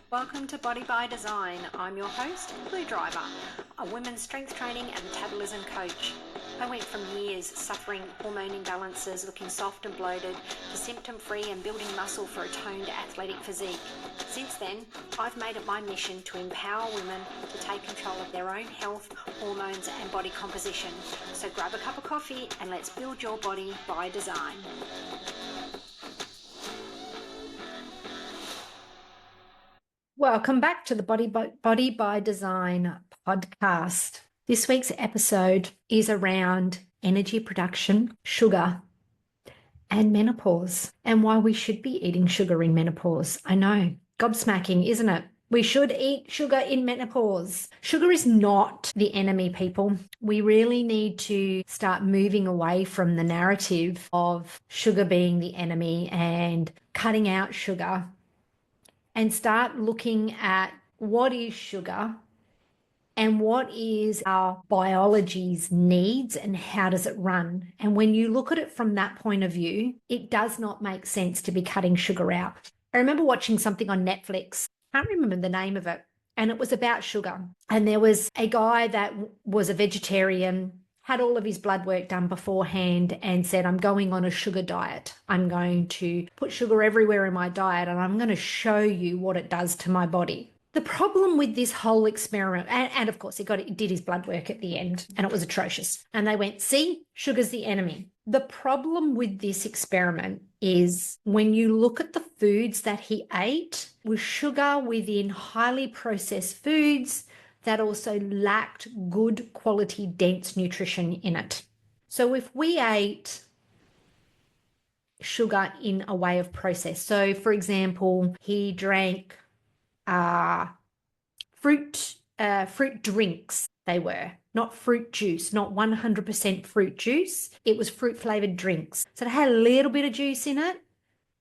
Welcome to Body by Design. I'm your host, Blue Driver, a women's strength training and metabolism coach. I went from years suffering hormone imbalances, looking soft and bloated, to symptom-free and building muscle for a toned athletic physique. Since then, I've made it my mission to empower women to take control of their own health, hormones and body composition. So grab a cup of coffee and let's build your body by design. Welcome back to the Body by Design podcast. This week's episode is around energy production, sugar, and menopause, and why we should be eating sugar in menopause. I know, gobsmacking, isn't it? We should eat sugar in menopause. Sugar is not the enemy, people. We really need to start moving away from the narrative of sugar being the enemy and cutting out sugar, and start looking at what is sugar and what is our biology's needs and how does it run. And when you look at it from that point of view, it does not make sense to be cutting sugar out. I remember watching something on Netflix. I can't remember the name of it. And it was about sugar. And there was a guy that was a vegetarian, had all of his blood work done beforehand and said, I'm going on a sugar diet. I'm going to put sugar everywhere in my diet and I'm going to show you what it does to my body. The problem with this whole experiment, and of course he did his blood work at the end and it was atrocious. And they went, see, sugar's the enemy. The problem with this experiment is when you look at the foods that he ate, with sugar within highly processed foods, that also lacked good quality, dense nutrition in it. So if we ate sugar in a way of process, so for example, he drank fruit drinks, they were, not fruit juice, not 100% fruit juice. It was fruit flavored drinks. So it had a little bit of juice in it,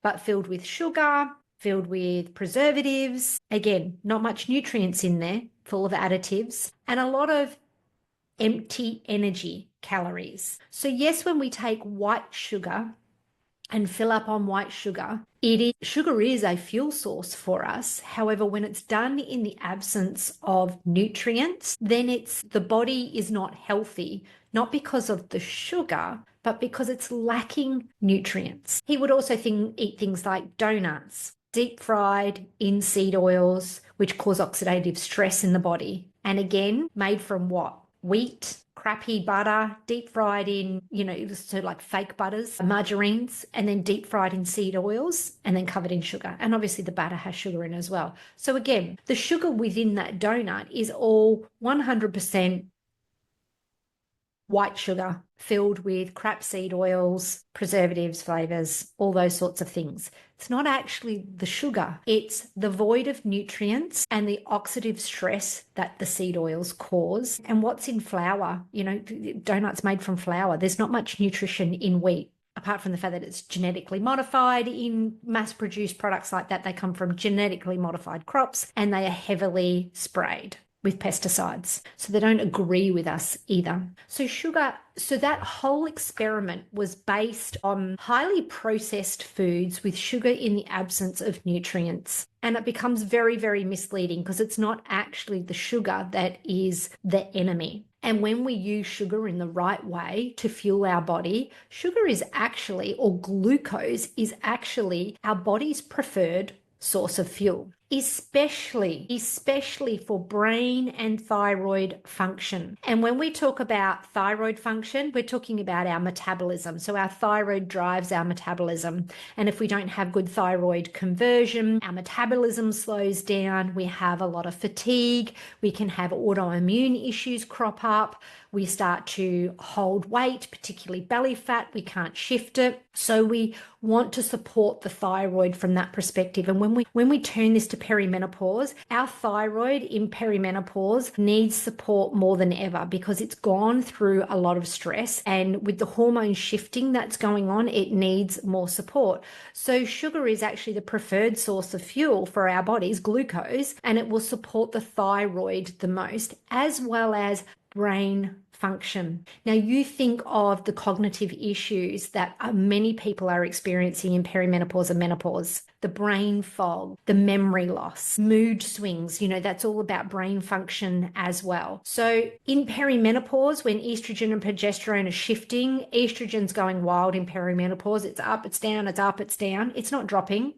but filled with sugar, filled with preservatives. Again, not much nutrients in there, full of additives, and a lot of empty energy calories. So yes, when we take white sugar and fill up on white sugar, sugar is a fuel source for us. However, when it's done in the absence of nutrients, then the body is not healthy, not because of the sugar, but because it's lacking nutrients. He would also eat things like donuts, deep fried in seed oils, which cause oxidative stress in the body. And again, made from what? Wheat, crappy butter, deep fried in, so like fake butters, margarines, and then deep fried in seed oils and then covered in sugar. And obviously the batter has sugar in as well. So again, the sugar within that donut is all 100% white sugar filled with crap seed oils, preservatives, flavors, all those sorts of things. It's not actually the sugar. It's the void of nutrients and the oxidative stress that the seed oils cause. And what's in flour, donuts made from flour, there's not much nutrition in wheat, apart from the fact that it's genetically modified. In mass-produced products like that, they come from genetically modified crops and they are heavily sprayed with pesticides. So they don't agree with us either. So that whole experiment was based on highly processed foods with sugar in the absence of nutrients. And it becomes very, very misleading because it's not actually the sugar that is the enemy. And when we use sugar in the right way to fuel our body, sugar is actually, or glucose is actually our body's preferred source of fuel, especially for brain and thyroid function. And when we talk about thyroid function, we're talking about our metabolism. So our thyroid drives our metabolism. And if we don't have good thyroid conversion, our metabolism slows down. We have a lot of fatigue. We can have autoimmune issues crop up. We start to hold weight, particularly belly fat. We can't shift it. So we want to support the thyroid from that perspective. And when we turn this to perimenopause, our thyroid in perimenopause needs support more than ever because it's gone through a lot of stress. And with the hormone shifting that's going on, it needs more support. So sugar is actually the preferred source of fuel for our bodies, glucose, and it will support the thyroid the most, as well as brain function. Now, you think of the cognitive issues that many people are experiencing in perimenopause and menopause, the brain fog, the memory loss, mood swings, that's all about brain function as well. So in perimenopause, when estrogen and progesterone are shifting, estrogen's going wild in perimenopause. It's up, it's down, it's up, it's down. It's not dropping.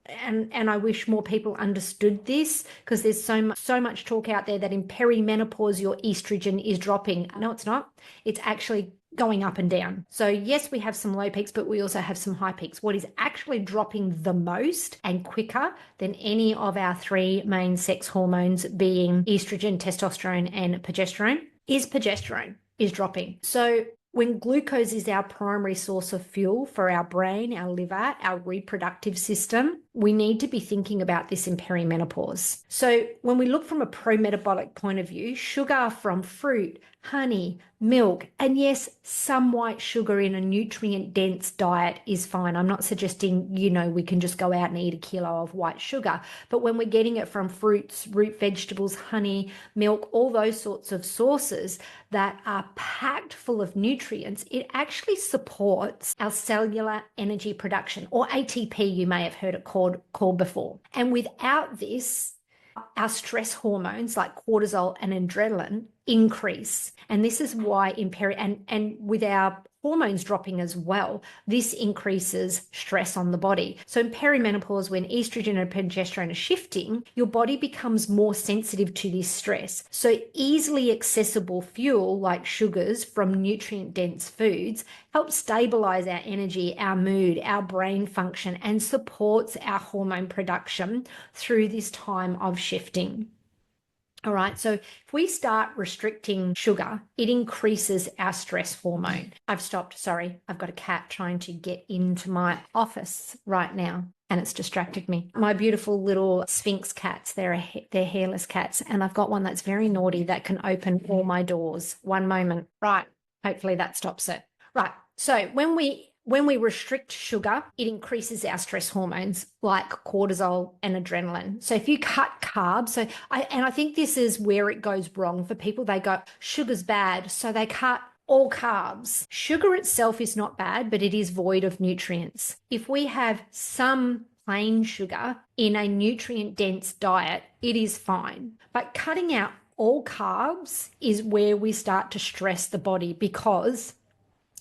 And I wish more people understood this, because there's so much talk out there that in perimenopause your estrogen is dropping. No, it's not. It's actually going up and down. So yes, we have some low peaks, but we also have some high peaks. What is actually dropping the most and quicker than any of our three main sex hormones, being estrogen, testosterone, and progesterone, is dropping. So when glucose is our primary source of fuel for our brain, our liver, our reproductive system, we need to be thinking about this in perimenopause. So when we look from a pro-metabolic point of view, sugar from fruit, honey, milk, and yes, some white sugar in a nutrient-dense diet is fine. I'm not suggesting, we can just go out and eat a kilo of white sugar. But when we're getting it from fruits, root vegetables, honey, milk, all those sorts of sources that are packed full of nutrients, it actually supports our cellular energy production, or ATP, you may have heard it called before. And without this, our stress hormones like cortisol and adrenaline increase. And this is why and with our hormones dropping as well, this increases stress on the body. So in perimenopause, when estrogen and progesterone are shifting, your body becomes more sensitive to this stress. So easily accessible fuel like sugars from nutrient-dense foods helps stabilize our energy, our mood, our brain function, and supports our hormone production through this time of shifting. All right, so if we start restricting sugar, it increases our stress hormone. I've stopped, sorry, I've got a cat trying to get into my office right now, and it's distracted me. My beautiful little Sphinx cats, they're hairless cats, and I've got one that's very naughty that can open all my doors. One moment. Right, hopefully that stops it. Right, so when we restrict sugar, it increases our stress hormones like cortisol and adrenaline. So if you cut carbs, I think this is where it goes wrong for people. They go, sugar's bad, so they cut all carbs. Sugar itself is not bad, but it is void of nutrients. If we have some plain sugar in a nutrient-dense diet, it is fine. But cutting out all carbs is where we start to stress the body, because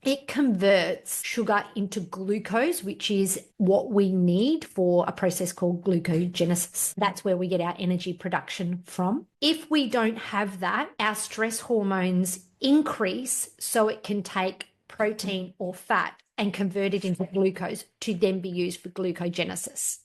it converts sugar into glucose, which is what we need for a process called glucogenesis. That's where we get our energy production from. If we don't have that, our stress hormones increase so it can take protein or fat and convert it into glucose to then be used for glucogenesis.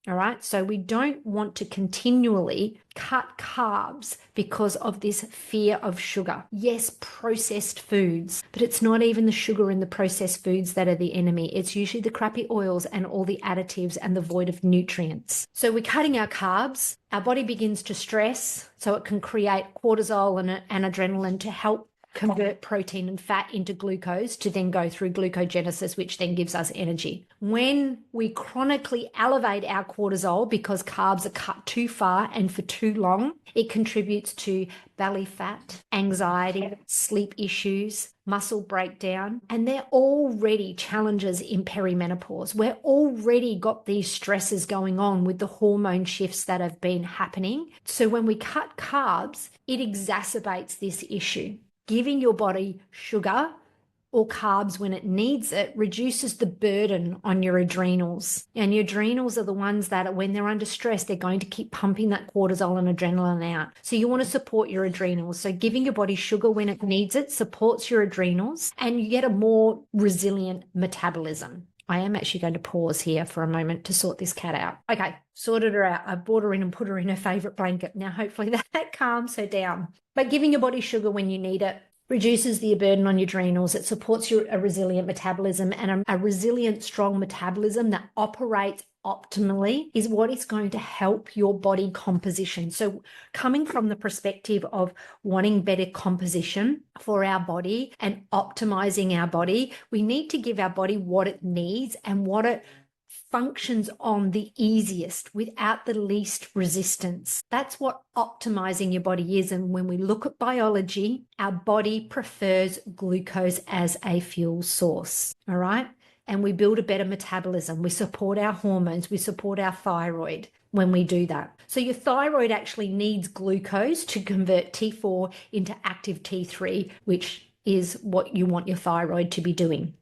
All right, so we don't want to continually cut carbs because of this fear of sugar. Yes, processed foods, but it's not even the sugar in the processed foods that are the enemy. It's usually the crappy oils and all the additives and the void of nutrients. So we're cutting our carbs, our body begins to stress, so it can create cortisol and adrenaline to help convert protein and fat into glucose to then go through glucogenesis, which then gives us energy. When we chronically elevate our cortisol because carbs are cut too far and for too long, it contributes to belly fat, anxiety, sleep issues, muscle breakdown, and they're already challenges in perimenopause. We're already got these stresses going on with the hormone shifts that have been happening. So when we cut carbs, it exacerbates this issue. Giving your body sugar or carbs when it needs it reduces the burden on your adrenals. And your adrenals are the ones that, when they're under stress, they're going to keep pumping that cortisol and adrenaline out. So you want to support your adrenals. So giving your body sugar when it needs it supports your adrenals, and you get a more resilient metabolism. I am actually going to pause here for a moment to sort this cat out. Okay, sorted her out. I brought her in and put her in her favorite blanket. Now, hopefully that calms her down. But giving your body sugar when you need it reduces the burden on your adrenals. It supports a resilient metabolism, and a resilient, strong metabolism that operates optimally is what is going to help your body composition. So coming from the perspective of wanting better composition for our body and optimizing our body, we need to give our body what it needs and what it functions on the easiest without the least resistance. That's what optimizing your body is. And when we look at biology, our body prefers glucose as a fuel source. All right. And we build a better metabolism. We support our hormones. We support our thyroid when we do that. So your thyroid actually needs glucose to convert T4 into active T3, which is what you want your thyroid to be doing.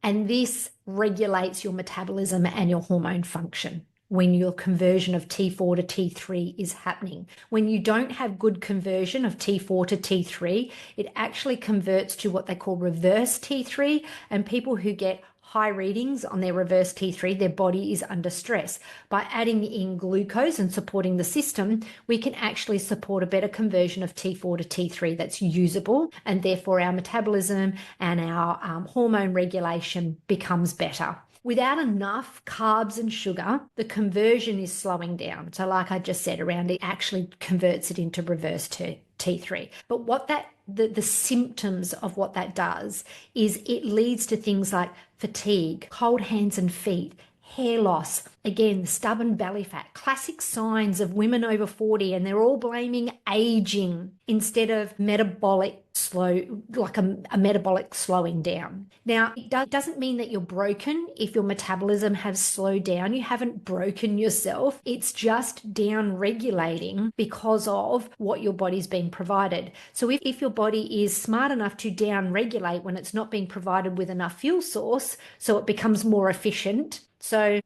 And this regulates your metabolism and your hormone function when your conversion of T4 to T3 is happening. When you don't have good conversion of T4 to T3, it actually converts to what they call reverse T3. And people who get high readings on their reverse T3, their body is under stress. By adding in glucose and supporting the system, we can actually support a better conversion of T4 to T3 that's usable, and therefore our metabolism and our hormone regulation becomes better. Without enough carbs and sugar, the conversion is slowing down. So like I just said, around it actually converts it into reverse T3. But what the symptoms of what that does is it leads to things like fatigue, cold hands and feet, hair loss, again, stubborn belly fat, classic signs of women over 40, and they're all blaming aging instead of metabolic metabolic slowing down. Now, it doesn't mean that you're broken if your metabolism has slowed down. You haven't broken yourself. It's just down regulating because of what your body's being provided. So if your body is smart enough to down regulate when it's not being provided with enough fuel source, so it becomes more efficient. So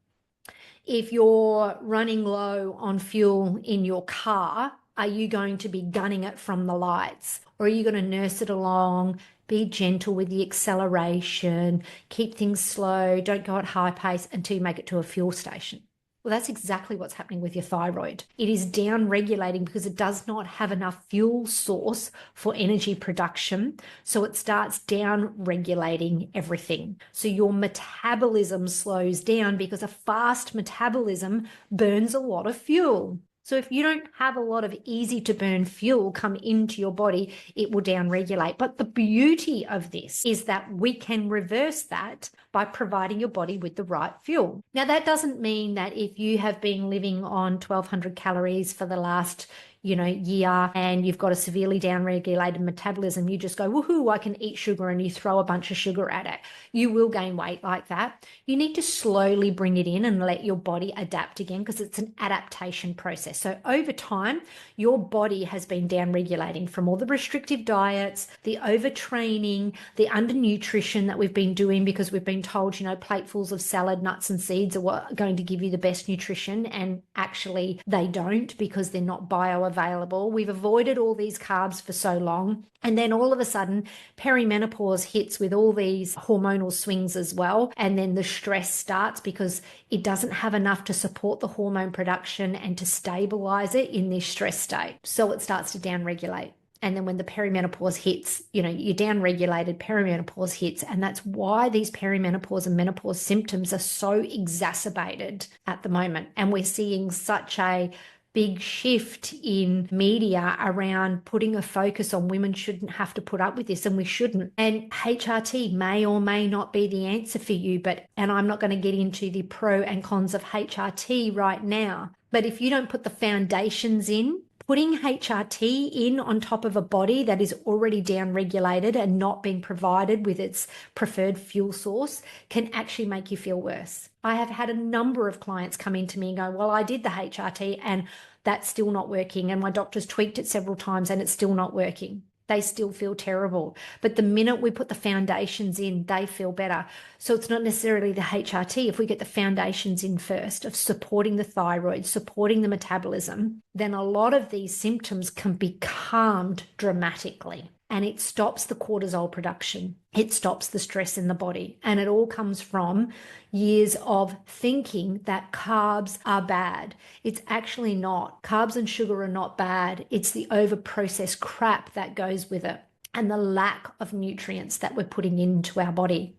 if you're running low on fuel in your car, are you going to be gunning it from the lights? Or are you going to nurse it along, be gentle with the acceleration, keep things slow, don't go at high pace until you make it to a fuel station? Well, that's exactly what's happening with your thyroid. It is down regulating because it does not have enough fuel source for energy production. So it starts down regulating everything. So your metabolism slows down because a fast metabolism burns a lot of fuel. So if you don't have a lot of easy to burn fuel come into your body, it will down regulate. But the beauty of this is that we can reverse that by providing your body with the right fuel. Now, that doesn't mean that if you have been living on 1,200 calories for the last year and you've got a severely downregulated metabolism, you just go, woohoo, I can eat sugar, and you throw a bunch of sugar at it. You will gain weight like that. You need to slowly bring it in and let your body adapt again because it's an adaptation process. So over time, your body has been downregulating from all the restrictive diets, the overtraining, the undernutrition that we've been doing because we've been told, platefuls of salad, nuts and seeds are what are going to give you the best nutrition. And actually they don't because they're not bioavailable. We've avoided all these carbs for so long. And then all of a sudden, perimenopause hits with all these hormonal swings as well. And then the stress starts because it doesn't have enough to support the hormone production and to stabilize it in this stress state. So it starts to downregulate. And then when the perimenopause hits, you're downregulated, perimenopause hits. And that's why these perimenopause and menopause symptoms are so exacerbated at the moment. And we're seeing such a big shift in media around putting a focus on women shouldn't have to put up with this, and we shouldn't. And HRT may or may not be the answer for you, and I'm not going to get into the pro and cons of HRT right now. But if you don't put the foundations in, putting HRT in on top of a body that is already downregulated and not being provided with its preferred fuel source can actually make you feel worse. I have had a number of clients come into me and go, well, I did the HRT and that's still not working. And my doctor's tweaked it several times and it's still not working. They still feel terrible. But the minute we put the foundations in, they feel better. So it's not necessarily the HRT. If we get the foundations in first of supporting the thyroid, supporting the metabolism, then a lot of these symptoms can be calmed dramatically. And it stops the cortisol production. It stops the stress in the body. And it all comes from years of thinking that carbs are bad. It's actually not. Carbs and sugar are not bad. It's the over-processed crap that goes with it and the lack of nutrients that we're putting into our body.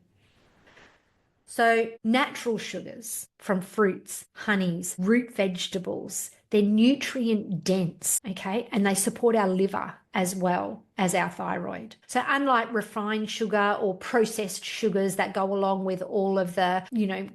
So natural sugars from fruits, honeys, root vegetables, They're nutrient dense, okay? And they support our liver as well as our thyroid. So unlike refined sugar or processed sugars that go along with all of the,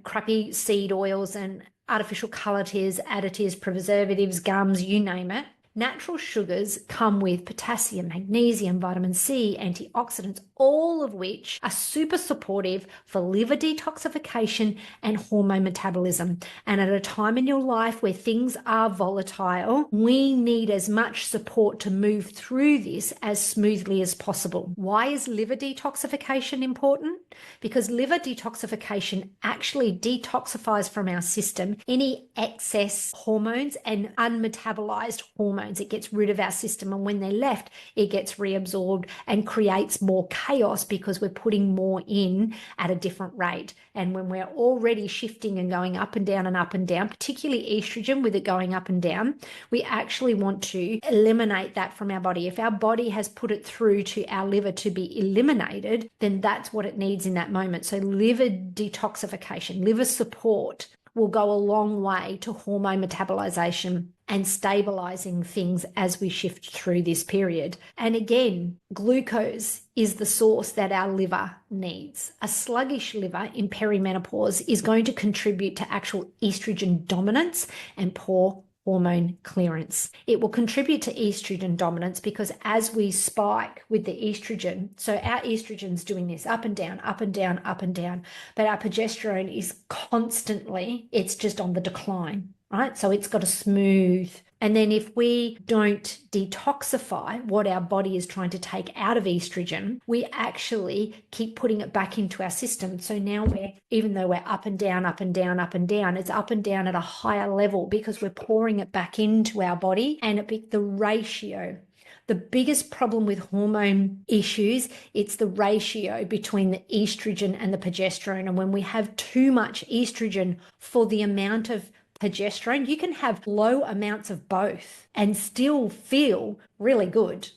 crappy seed oils and artificial colorants, additives, preservatives, gums, you name it, natural sugars come with potassium, magnesium, vitamin C, antioxidants, all of which are super supportive for liver detoxification and hormone metabolism. And at a time in your life where things are volatile, we need as much support to move through this as smoothly as possible. Why is liver detoxification important? Because liver detoxification actually detoxifies from our system any excess hormones and unmetabolized hormones. It gets rid of our system, and when they're left, it gets reabsorbed and creates more chaos because we're putting more in at a different rate. And when we're already shifting and going up and down, particularly estrogen with it going up and down, we actually want to eliminate that from our body. If our body has put it through to our liver to be eliminated, then that's what it needs in that moment. So liver detoxification, liver support will go a long way to hormone metabolization and stabilizing things as we shift through this period. And again, glucose is the source that our liver needs. A sluggish liver in perimenopause is going to contribute to actual estrogen dominance and poor hormone clearance. It will contribute to estrogen dominance because as we spike with the estrogen, so our estrogen's doing this up and down, up and down, up and down, but our progesterone is constantly, it's just on the decline, right? So it's got a smooth. And then if we don't detoxify what our body is trying to take out of estrogen, we actually keep putting it back into our system. So now even though we're up and down, up and down, up and down, it's up and down at a higher level because we're pouring it back into our body, and the ratio. The biggest problem with hormone issues, it's the ratio between the estrogen and the progesterone. And when we have too much estrogen for the amount of progesterone, you can have low amounts of both and still feel really good.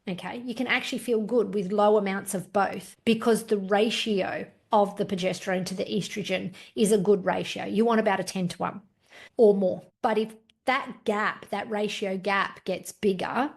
Okay, you can actually feel good with low amounts of both because the ratio of the progesterone to the estrogen is a good ratio. You want about a 10-to-1 or more. But if that ratio gap gets bigger,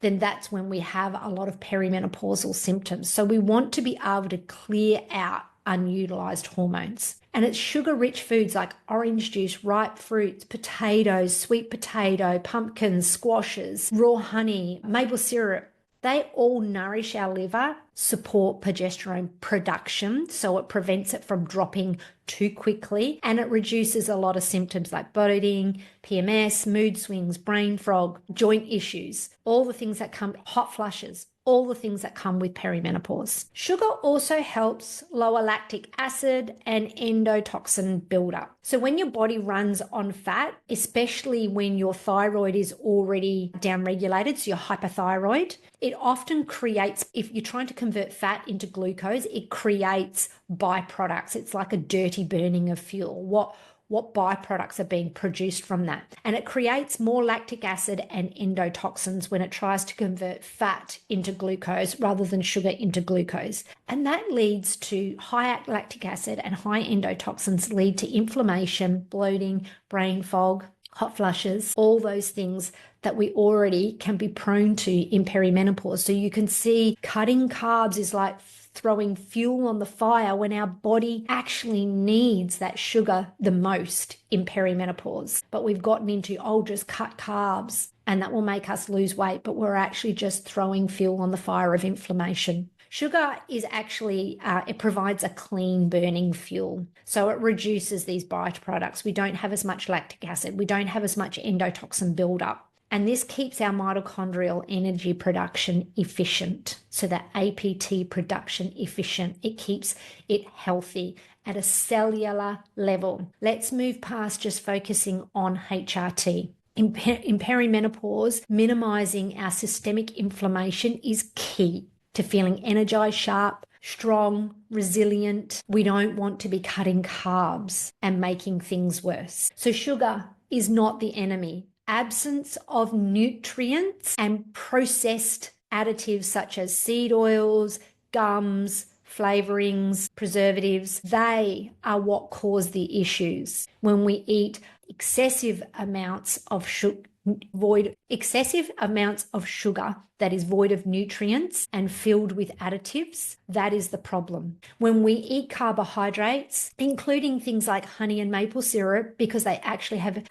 then that's when we have a lot of perimenopausal symptoms. So we want to be able to clear out unutilized hormones. And it's sugar-rich foods like orange juice, ripe fruits, potatoes, sweet potato, pumpkins, squashes, raw honey, maple syrup. They all nourish our liver, support progesterone production, so it prevents it from dropping too quickly, and it reduces a lot of symptoms like bloating, PMS, mood swings, brain fog, joint issues, all the things that come, hot flushes, all the things that come with perimenopause. Sugar also helps lower lactic acid and endotoxin buildup. So when your body runs on fat, especially when your thyroid is already downregulated, so you're hypothyroid, it often creates, if you're trying to convert fat into glucose, it creates byproducts. It's like a dirty burning of fuel. What byproducts are being produced from that. And it creates more lactic acid and endotoxins when it tries to convert fat into glucose rather than sugar into glucose. And that leads to high lactic acid and high endotoxins lead to inflammation, bloating, brain fog, hot flushes, all those things that we already can be prone to in perimenopause. So you can see cutting carbs is like throwing fuel on the fire when our body actually needs that sugar the most in perimenopause. But we've gotten into, just cut carbs and that will make us lose weight, but we're actually just throwing fuel on the fire of inflammation. Sugar is actually, it provides a clean burning fuel. So it reduces these byproducts. We don't have as much lactic acid. We don't have as much endotoxin buildup. And this keeps our mitochondrial energy production efficient. So that APT production efficient. It keeps it healthy at a cellular level. Let's move past just focusing on HRT. In perimenopause, minimizing our systemic inflammation is key to feeling energized, sharp, strong, resilient. We don't want to be cutting carbs and making things worse. So sugar is not the enemy. Absence of nutrients and processed additives such as seed oils, gums, flavorings, preservatives, they are what cause the issues. When we eat excessive amounts of sugar that is void of nutrients and filled with additives, that is the problem. When we eat carbohydrates, including things like honey and maple syrup, because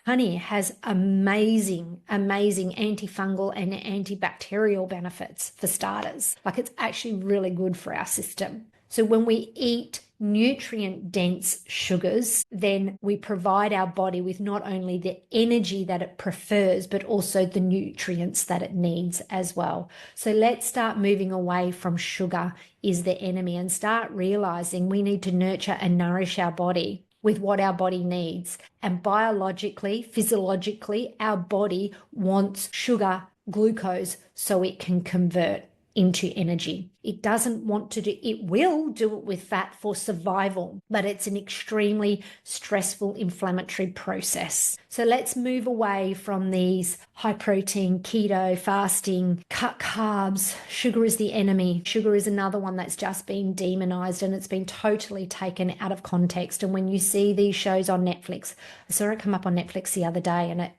honey has amazing antifungal and antibacterial benefits for starters. Like, it's actually really good for our system. So when we eat nutrient-dense sugars, then we provide our body with not only the energy that it prefers, but also the nutrients that it needs as well. So let's start moving away from sugar is the enemy and start realizing we need to nurture and nourish our body with what our body needs. And biologically, physiologically, our body wants sugar, glucose, so it can convert into energy. It doesn't want to it will do it with fat for survival, but it's an extremely stressful inflammatory process. So let's move away from these high protein, keto, fasting, cut carbs. Sugar is the enemy. Sugar is another one that's just been demonized and it's been totally taken out of context. And when you see these shows on Netflix, I saw it come up on Netflix the other day and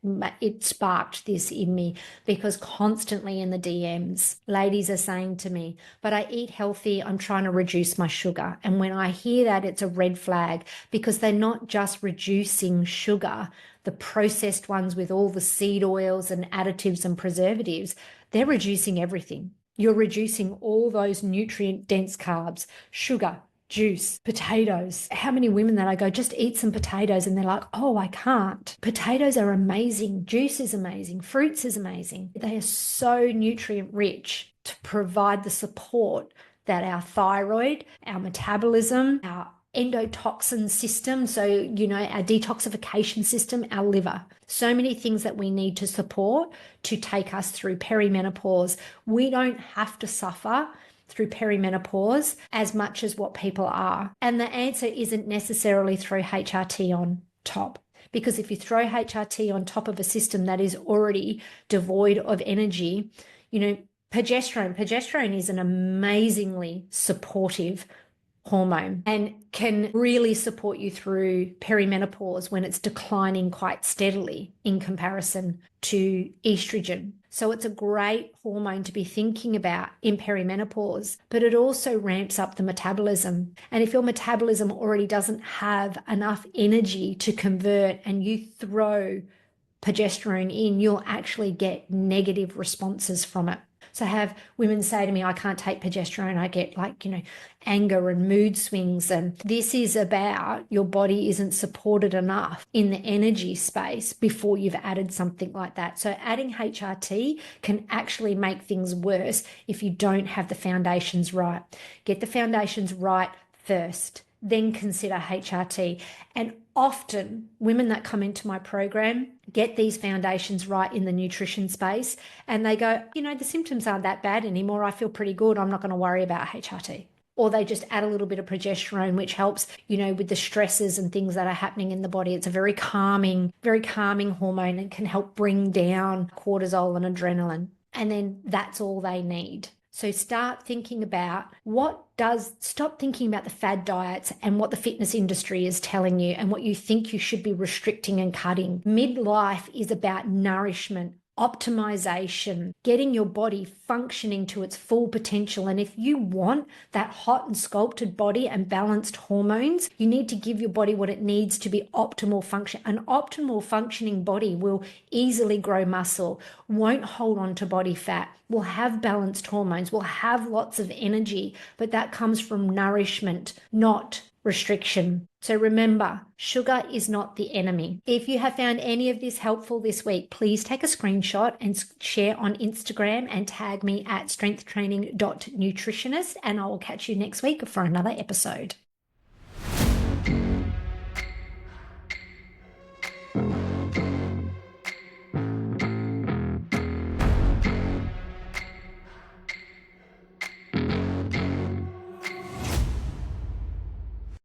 it sparked this in me, because constantly in the DMs, ladies are saying to me, but I eat healthy, I'm trying to reduce my sugar. And when I hear that, it's a red flag, because they're not just reducing sugar, the processed ones with all the seed oils and additives and preservatives, they're reducing everything. You're reducing all those nutrient-dense carbs, sugar, juice, potatoes. How many women that I go, just eat some potatoes, and they're like, oh, I can't. Potatoes are amazing. Juice is amazing. Fruits is amazing. They are so nutrient rich to provide the support that our thyroid, our metabolism, our endotoxin system, so, our detoxification system, our liver, so many things that we need to support to take us through perimenopause. We don't have to suffer through perimenopause as much as what people are. And the answer isn't necessarily throw HRT on top, because if you throw HRT on top of a system that is already devoid of energy, progesterone is an amazingly supportive hormone and can really support you through perimenopause when it's declining quite steadily in comparison to estrogen. So it's a great hormone to be thinking about in perimenopause, but it also ramps up the metabolism. And if your metabolism already doesn't have enough energy to convert and you throw progesterone in, you'll actually get negative responses from it. So I have women say to me, I can't take progesterone. I get anger and mood swings. And this is about your body isn't supported enough in the energy space before you've added something like that. So adding HRT can actually make things worse if you don't have the foundations right. Get the foundations right first, then consider HRT. And often women that come into my program get these foundations right in the nutrition space and they go, the symptoms aren't that bad anymore. I feel pretty good. I'm not going to worry about HRT. Or they just add a little bit of progesterone, which helps, with the stresses and things that are happening in the body. It's a very calming hormone and can help bring down cortisol and adrenaline. And then that's all they need. So start thinking about stop thinking about the fad diets and what the fitness industry is telling you and what you think you should be restricting and cutting. Midlife is about nourishment, optimization, getting your body functioning to its full potential. And if you want that hot and sculpted body and balanced hormones, you need to give your body what it needs to be optimal function. An optimal functioning body will easily grow muscle, won't hold on to body fat, will have balanced hormones, will have lots of energy, but that comes from nourishment, not restriction. So remember, sugar is not the enemy. If you have found any of this helpful this week, please take a screenshot and share on Instagram and tag me at strengthtraining.nutritionist, and I will catch you next week for another episode.